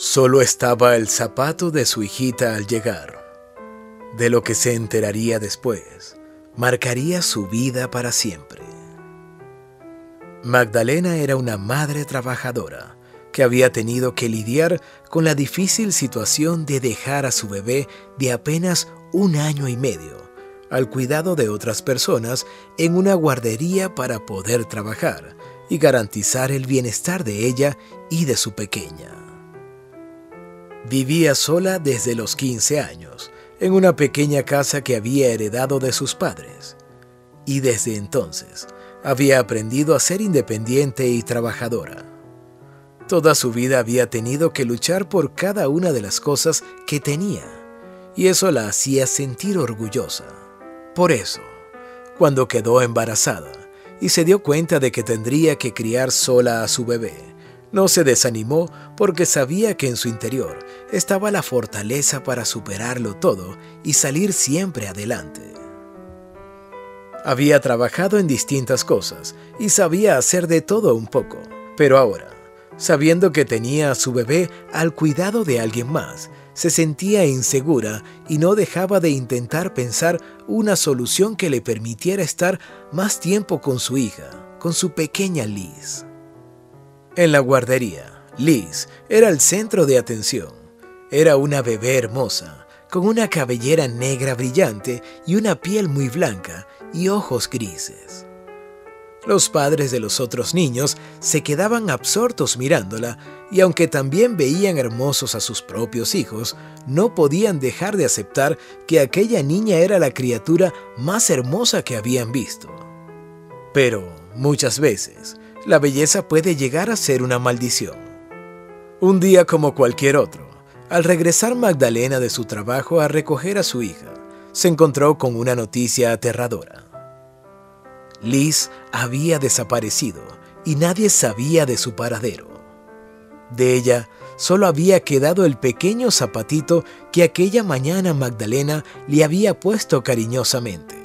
Solo estaba el zapato de su hijita al llegar. De lo que se enteraría después, marcaría su vida para siempre. Magdalena era una madre trabajadora que había tenido que lidiar con la difícil situación de dejar a su bebé de apenas 1 año y medio al cuidado de otras personas en una guardería para poder trabajar y garantizar el bienestar de ella y de su pequeña. Vivía sola desde los 15 años, en una pequeña casa que había heredado de sus padres, y desde entonces había aprendido a ser independiente y trabajadora. Toda su vida había tenido que luchar por cada una de las cosas que tenía, y eso la hacía sentir orgullosa. Por eso, cuando quedó embarazada y se dio cuenta de que tendría que criar sola a su bebé, no se desanimó porque sabía que en su interior estaba la fortaleza para superarlo todo y salir siempre adelante. Había trabajado en distintas cosas y sabía hacer de todo un poco, pero ahora, sabiendo que tenía a su bebé al cuidado de alguien más, se sentía insegura y no dejaba de intentar pensar una solución que le permitiera estar más tiempo con su hija, con su pequeña Liz. En la guardería, Liz era el centro de atención. Era una bebé hermosa, con una cabellera negra brillante y una piel muy blanca y ojos grises. Los padres de los otros niños se quedaban absortos mirándola y aunque también veían hermosos a sus propios hijos, no podían dejar de aceptar que aquella niña era la criatura más hermosa que habían visto. Pero, muchas veces, la belleza puede llegar a ser una maldición. Un día como cualquier otro, al regresar Magdalena de su trabajo a recoger a su hija, se encontró con una noticia aterradora. Liz había desaparecido y nadie sabía de su paradero. De ella solo había quedado el pequeño zapatito que aquella mañana Magdalena le había puesto cariñosamente.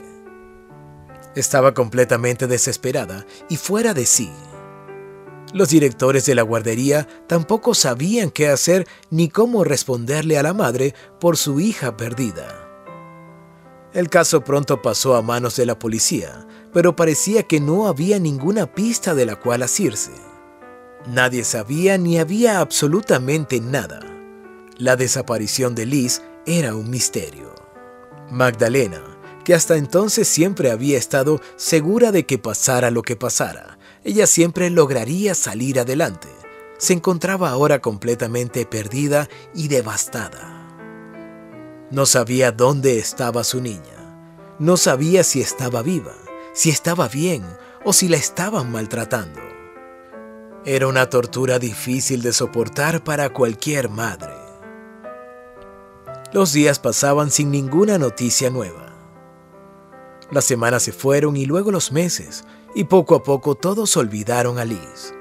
Estaba completamente desesperada y fuera de sí. Los directores de la guardería tampoco sabían qué hacer ni cómo responderle a la madre por su hija perdida. El caso pronto pasó a manos de la policía, pero parecía que no había ninguna pista de la cual asirse. Nadie sabía ni había absolutamente nada. La desaparición de Liz era un misterio. Magdalena, que hasta entonces siempre había estado segura de que pasara lo que pasara, ella siempre lograría salir adelante, se encontraba ahora completamente perdida y devastada. No sabía dónde estaba su niña, no sabía si estaba viva, si estaba bien o si la estaban maltratando. Era una tortura difícil de soportar para cualquier madre. Los días pasaban sin ninguna noticia nueva. Las semanas se fueron y luego los meses, y poco a poco todos olvidaron a Liz.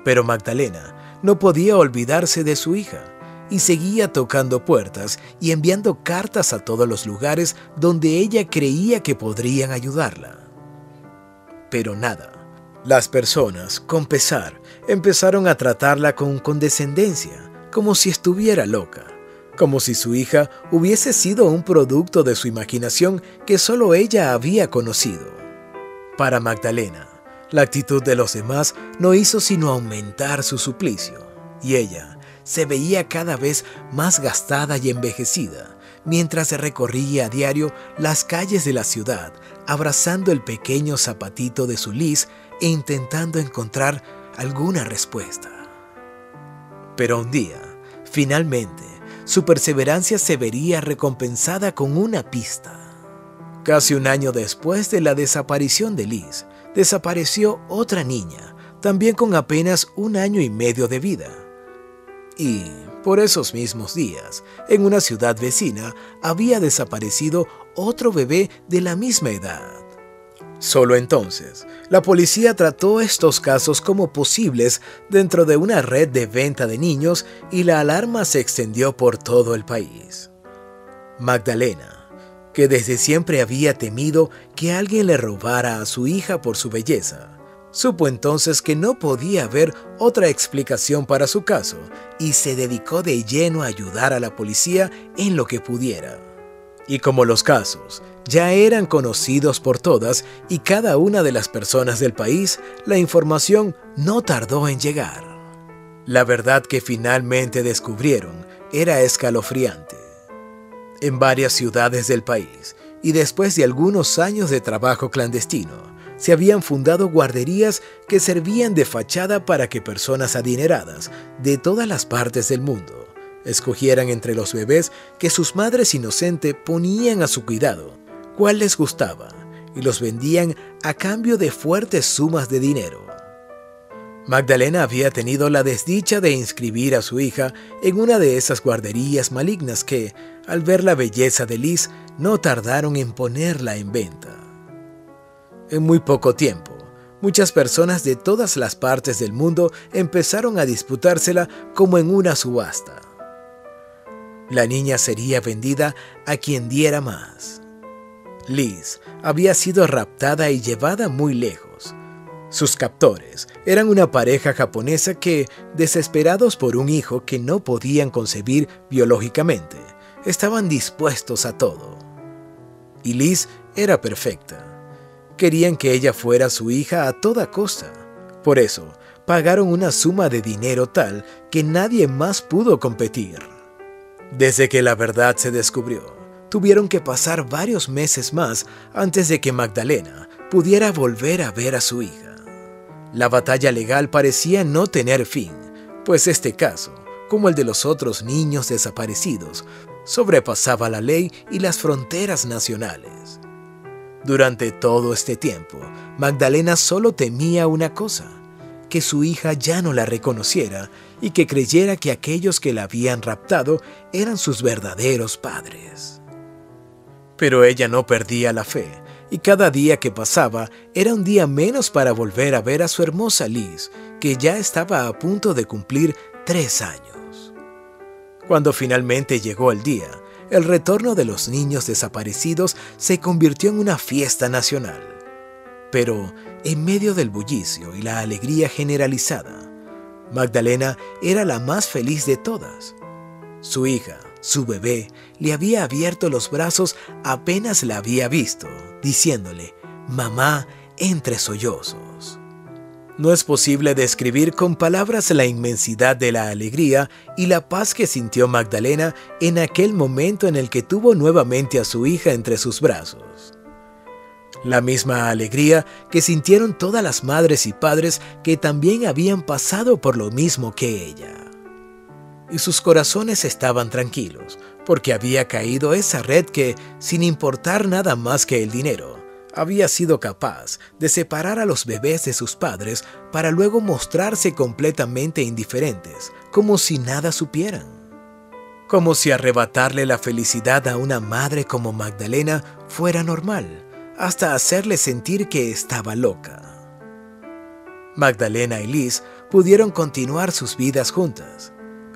Pero Magdalena no podía olvidarse de su hija y seguía tocando puertas y enviando cartas a todos los lugares donde ella creía que podrían ayudarla. Pero nada. Las personas, con pesar, empezaron a tratarla con condescendencia, como si estuviera loca, como si su hija hubiese sido un producto de su imaginación que solo ella había conocido. Para Magdalena, la actitud de los demás no hizo sino aumentar su suplicio, y ella se veía cada vez más gastada y envejecida, mientras recorría a diario las calles de la ciudad, abrazando el pequeño zapatito de su Liz e intentando encontrar alguna respuesta. Pero un día, finalmente, su perseverancia se vería recompensada con una pista. Casi 1 año después de la desaparición de Liz, desapareció otra niña, también con apenas 1 año y medio de vida. Y, por esos mismos días, en una ciudad vecina, había desaparecido otro bebé de la misma edad. Solo entonces, la policía trató estos casos como posibles dentro de una red de venta de niños y la alarma se extendió por todo el país. Magdalena, que desde siempre había temido que alguien le robara a su hija por su belleza, Supo entonces que no podía haber otra explicación para su caso y se dedicó de lleno a ayudar a la policía en lo que pudiera. Y como los casos ya eran conocidos por todas y cada una de las personas del país, la información no tardó en llegar. La verdad que finalmente descubrieron era escalofriante. En varias ciudades del país, y después de algunos años de trabajo clandestino, se habían fundado guarderías que servían de fachada para que personas adineradas de todas las partes del mundo escogieran entre los bebés que sus madres inocentes ponían a su cuidado cuál les gustaba y los vendían a cambio de fuertes sumas de dinero. Magdalena había tenido la desdicha de inscribir a su hija en una de esas guarderías malignas que, al ver la belleza de Liz, no tardaron en ponerla en venta. En muy poco tiempo, muchas personas de todas las partes del mundo empezaron a disputársela como en una subasta. La niña sería vendida a quien diera más. Liz había sido raptada y llevada muy lejos. Sus captores eran una pareja japonesa que, desesperados por un hijo que no podían concebir biológicamente, estaban dispuestos a todo. Y Liz era perfecta. Querían que ella fuera su hija a toda costa. Por eso, pagaron una suma de dinero tal que nadie más pudo competir. Desde que la verdad se descubrió, tuvieron que pasar varios meses más antes de que Magdalena pudiera volver a ver a su hija. La batalla legal parecía no tener fin, pues este caso, como el de los otros niños desaparecidos, sobrepasaba la ley y las fronteras nacionales. Durante todo este tiempo, Magdalena solo temía una cosa: que su hija ya no la reconociera y que creyera que aquellos que la habían raptado eran sus verdaderos padres. Pero ella no perdía la fe, y cada día que pasaba era un día menos para volver a ver a su hermosa Liz, que ya estaba a punto de cumplir 3 años. Cuando finalmente llegó el día, el retorno de los niños desaparecidos se convirtió en una fiesta nacional. Pero, en medio del bullicio y la alegría generalizada, Magdalena era la más feliz de todas. Su hija, su bebé, le había abierto los brazos apenas la había visto, diciéndole: «Mamá», entre sollozos. No es posible describir con palabras la inmensidad de la alegría y la paz que sintió Magdalena en aquel momento en el que tuvo nuevamente a su hija entre sus brazos. La misma alegría que sintieron todas las madres y padres que también habían pasado por lo mismo que ella. Y sus corazones estaban tranquilos, porque había caído esa red que, sin importar nada más que el dinero, había sido capaz de separar a los bebés de sus padres para luego mostrarse completamente indiferentes, como si nada supieran. Como si arrebatarle la felicidad a una madre como Magdalena fuera normal, hasta hacerle sentir que estaba loca. Magdalena y Liz pudieron continuar sus vidas juntas,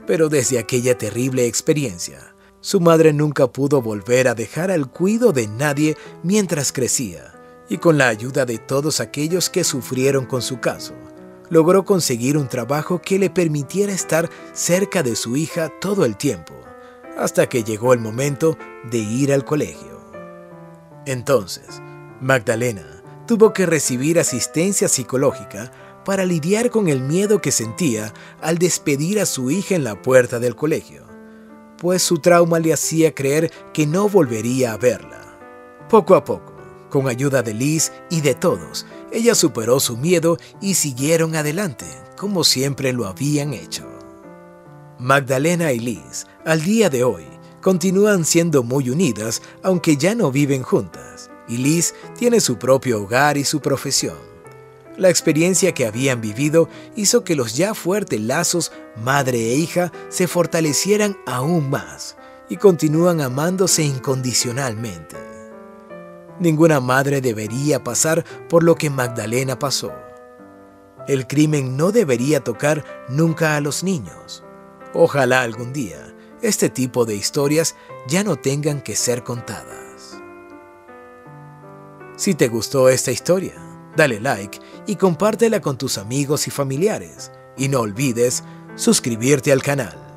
pero desde aquella terrible experiencia, su madre nunca pudo volver a dejar al cuidado de nadie mientras crecía, y con la ayuda de todos aquellos que sufrieron con su caso, logró conseguir un trabajo que le permitiera estar cerca de su hija todo el tiempo, hasta que llegó el momento de ir al colegio. Entonces, Magdalena tuvo que recibir asistencia psicológica para lidiar con el miedo que sentía al despedir a su hija en la puerta del colegio, pues su trauma le hacía creer que no volvería a verla. Poco a poco, con ayuda de Liz y de todos, ella superó su miedo y siguieron adelante, como siempre lo habían hecho. Magdalena y Liz, al día de hoy, continúan siendo muy unidas, aunque ya no viven juntas, y Liz tiene su propio hogar y su profesión. La experiencia que habían vivido hizo que los ya fuertes lazos madre e hija se fortalecieran aún más y continúan amándose incondicionalmente. Ninguna madre debería pasar por lo que Magdalena pasó. El crimen no debería tocar nunca a los niños. Ojalá algún día este tipo de historias ya no tengan que ser contadas. Si te gustó esta historia, dale like y compártela con tus amigos y familiares. Y no olvides suscribirte al canal.